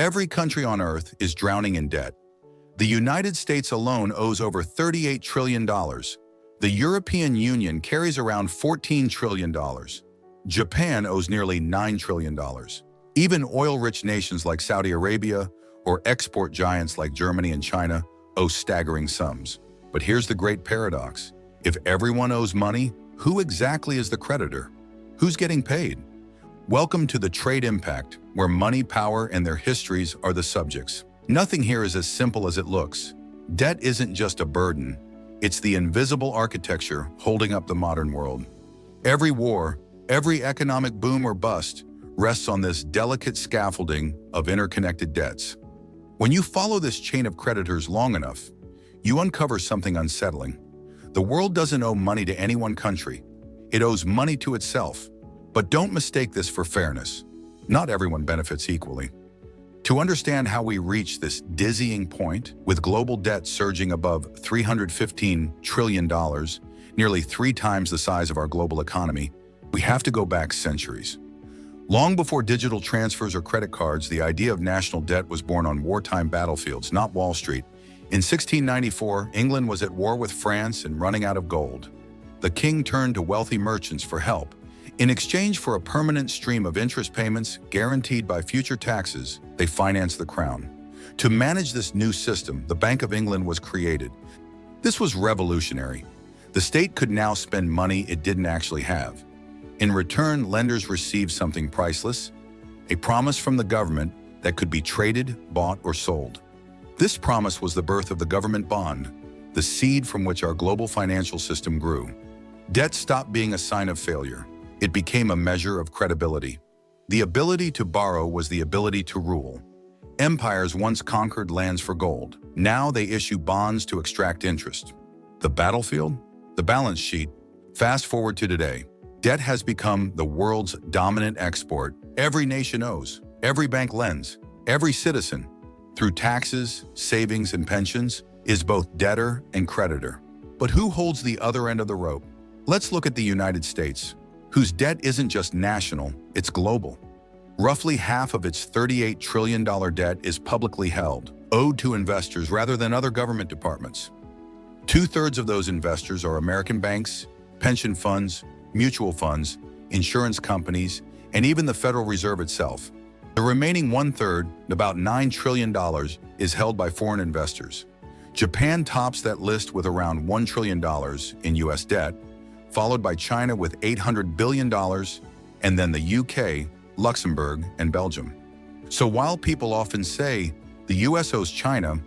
Every country on Earth is drowning in debt. The United States alone owes over $38 trillion. The European Union carries around $14 trillion. Japan owes nearly $9 trillion. Even oil-rich nations like Saudi Arabia or export giants like Germany and China owe staggering sums. But here's the great paradox. If everyone owes money, who exactly is the creditor? Who's getting paid? Welcome to the Trade Impact, where money, power, and their histories are the subjects. Nothing here is as simple as it looks. Debt isn't just a burden. It's the invisible architecture holding up the modern world. Every war, every economic boom or bust rests on this delicate scaffolding of interconnected debts. When you follow this chain of creditors long enough, you uncover something unsettling. The world doesn't owe money to any one country. It owes money to itself. But don't mistake this for fairness. Not everyone benefits equally. To understand how we reach this dizzying point, with global debt surging above $315 trillion, nearly 3 times the size of our global economy, we have to go back centuries. Long before digital transfers or credit cards, the idea of national debt was born on wartime battlefields, not Wall Street. In 1694, England was at war with France and running out of gold. The king turned to wealthy merchants for help. In exchange for a permanent stream of interest payments guaranteed by future taxes, they financed the crown. To manage this new system, the Bank of England was created. This was revolutionary. The state could now spend money it didn't actually have. In return, lenders received something priceless, a promise from the government that could be traded, bought, or sold. This promise was the birth of the government bond, the seed from which our global financial system grew. Debt stopped being a sign of failure. It became a measure of credibility. The ability to borrow was the ability to rule. Empires once conquered lands for gold. Now they issue bonds to extract interest. The battlefield? The balance sheet. Fast forward to today. Debt has become the world's dominant export. Every nation owes. Every bank lends. Every citizen, through taxes, savings, and pensions, is both debtor and creditor. But who holds the other end of the rope? Let's look at the United States, whose debt isn't just national, it's global. Roughly half of its $38 trillion debt is publicly held, owed to investors rather than other government departments. 2/3 of those investors are American banks, pension funds, mutual funds, insurance companies, and even the Federal Reserve itself. The remaining 1/3, about $9 trillion, is held by foreign investors. Japan tops that list with around $1 trillion in U.S. debt, followed by China with $800 billion, and then the UK, Luxembourg, and Belgium. So while people often say the US owes China,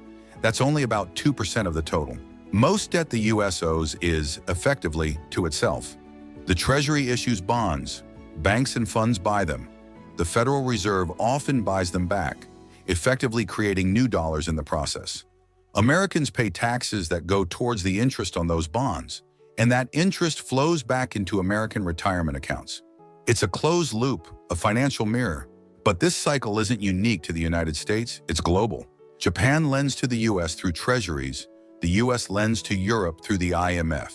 that's only about 2% of the total. Most debt the US owes is, effectively, to itself. The Treasury issues bonds. Banks and funds buy them. The Federal Reserve often buys them back, effectively creating new dollars in the process. Americans pay taxes that go towards the interest on those bonds, and that interest flows back into American retirement accounts. It's a closed loop, a financial mirror. But this cycle isn't unique to the United States, it's global. Japan lends to the US through treasuries, the US lends to Europe through the IMF.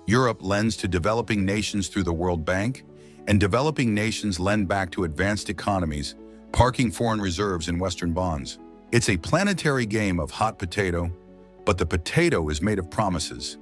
Europe lends to developing nations through the World Bank, and developing nations lend back to advanced economies, parking foreign reserves in Western bonds. It's a planetary game of hot potato, but the potato is made of promises.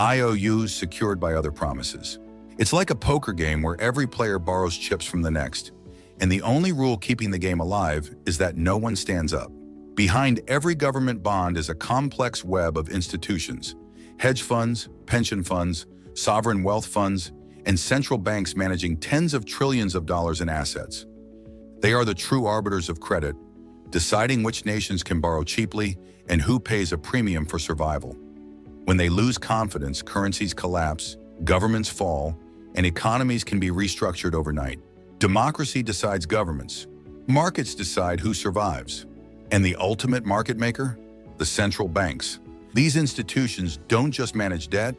IOUs secured by other promises. It's like a poker game where every player borrows chips from the next, and the only rule keeping the game alive is that no one stands up. Behind every government bond is a complex web of institutions, hedge funds, pension funds, sovereign wealth funds, and central banks managing tens of trillions of dollars in assets. They are the true arbiters of credit, deciding which nations can borrow cheaply and who pays a premium for survival. When they lose confidence, currencies collapse, governments fall, and economies can be restructured overnight. Democracy decides governments. Markets decide who survives. And the ultimate market maker? The central banks. These institutions don't just manage debt,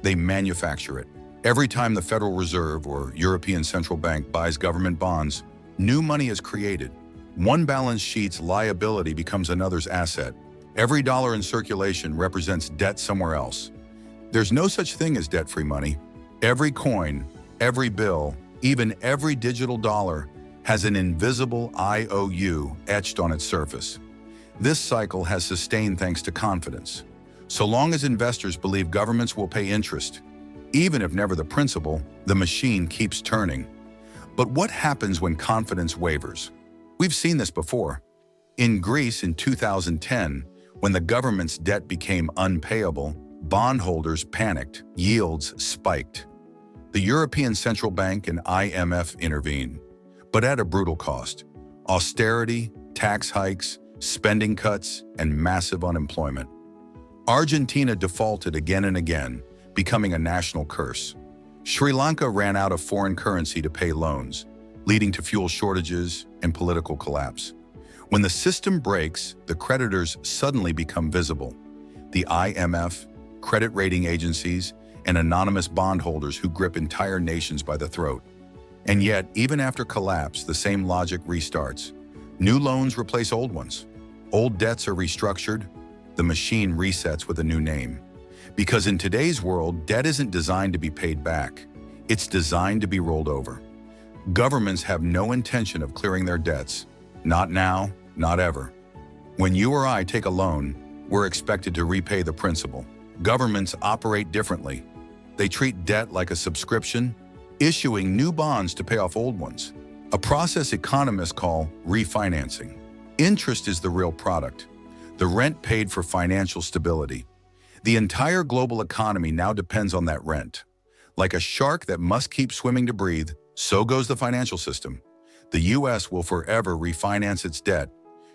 they manufacture it. Every time the Federal Reserve or European Central Bank buys government bonds, new money is created. One balance sheet's liability becomes another's asset. Every dollar in circulation represents debt somewhere else. There's no such thing as debt-free money. Every coin, every bill, even every digital dollar has an invisible IOU etched on its surface. This cycle has sustained thanks to confidence. So long as investors believe governments will pay interest, even if never the principal, the machine keeps turning. But what happens when confidence wavers? We've seen this before. In Greece in 2010, when the government's debt became unpayable, bondholders panicked, yields spiked. The European Central Bank and IMF intervened, but at a brutal cost: austerity, tax hikes, spending cuts, and massive unemployment. Argentina defaulted again and again, becoming a national curse. Sri Lanka ran out of foreign currency to pay loans, leading to fuel shortages and political collapse. When the system breaks, the creditors suddenly become visible. The IMF, credit rating agencies, and anonymous bondholders who grip entire nations by the throat. And yet, even after collapse, the same logic restarts. New loans replace old ones. Old debts are restructured. The machine resets with a new name. Because in today's world, debt isn't designed to be paid back. It's designed to be rolled over. Governments have no intention of clearing their debts. Not now, not ever. When you or I take a loan, we're expected to repay the principal. Governments operate differently. They treat debt like a subscription, issuing new bonds to pay off old ones. A process economists call refinancing. Interest is the real product, the rent paid for financial stability. The entire global economy now depends on that rent. Like a shark that must keep swimming to breathe, so goes the financial system. The US will forever refinance its debt.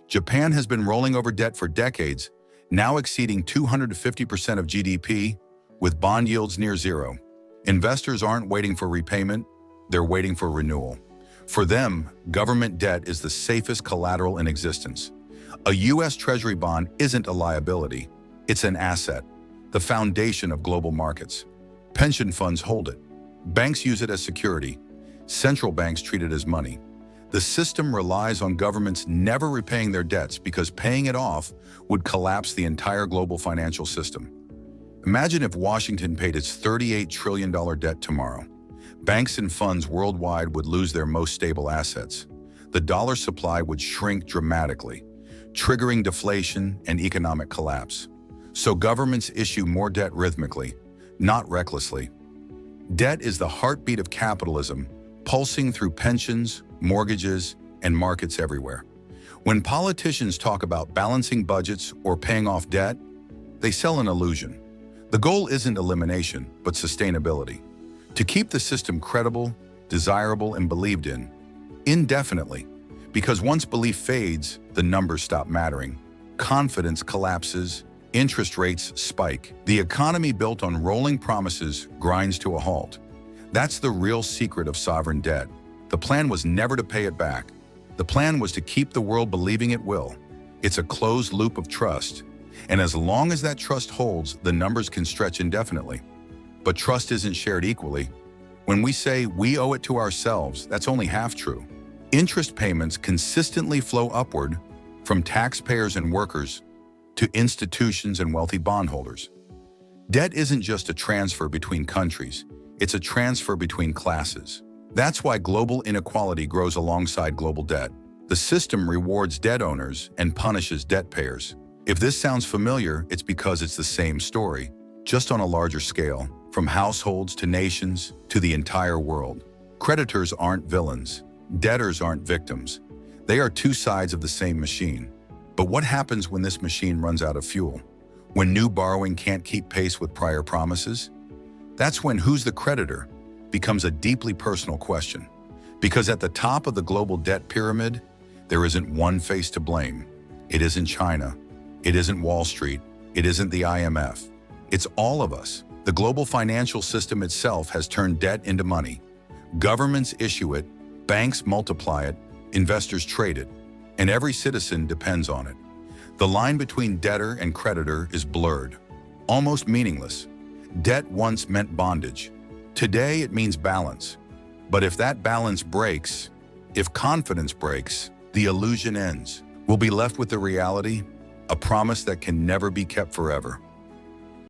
Japan has been rolling over debt for decades, now exceeding 250% of GDP, with bond yields near zero. Investors aren't waiting for repayment, they're waiting for renewal. For them, government debt is the safest collateral in existence. A US Treasury bond isn't a liability, it's an asset, the foundation of global markets. Pension funds hold it. Banks use it as security. Central banks treat it as money. The system relies on governments never repaying their debts because paying it off would collapse the entire global financial system. Imagine if Washington paid its $38 trillion debt tomorrow. Banks and funds worldwide would lose their most stable assets. The dollar supply would shrink dramatically, triggering deflation and economic collapse. So governments issue more debt rhythmically, not recklessly. Debt is the heartbeat of capitalism, pulsing through pensions, mortgages, and markets everywhere. When politicians talk about balancing budgets or paying off debt, they sell an illusion. The goal isn't elimination, but sustainability. To keep the system credible, desirable, and believed in, indefinitely. Because once belief fades, the numbers stop mattering. Confidence collapses, interest rates spike. The economy built on rolling promises grinds to a halt. That's the real secret of sovereign debt. The plan was never to pay it back. The plan was to keep the world believing it will. It's a closed loop of trust. And as long as that trust holds, the numbers can stretch indefinitely. But trust isn't shared equally. When we say we owe it to ourselves, that's only half true. Interest payments consistently flow upward from taxpayers and workers to institutions and wealthy bondholders. Debt isn't just a transfer between countries, it's a transfer between classes. That's why global inequality grows alongside global debt. The system rewards debt owners and punishes debt payers. If this sounds familiar, it's because it's the same story, just on a larger scale, from households to nations to the entire world. Creditors aren't villains. Debtors aren't victims. They are two sides of the same machine. But what happens when this machine runs out of fuel? When new borrowing can't keep pace with prior promises? That's when who's the creditor becomes a deeply personal question. Because at the top of the global debt pyramid, there isn't one face to blame. It isn't China. It isn't Wall Street. It isn't the IMF. It's all of us. The global financial system itself has turned debt into money. Governments issue it, banks multiply it, investors trade it, and every citizen depends on it. The line between debtor and creditor is blurred, almost meaningless. Debt once meant bondage. Today it means balance. But if that balance breaks, if confidence breaks, the illusion ends. We'll be left with the reality, a promise that can never be kept forever.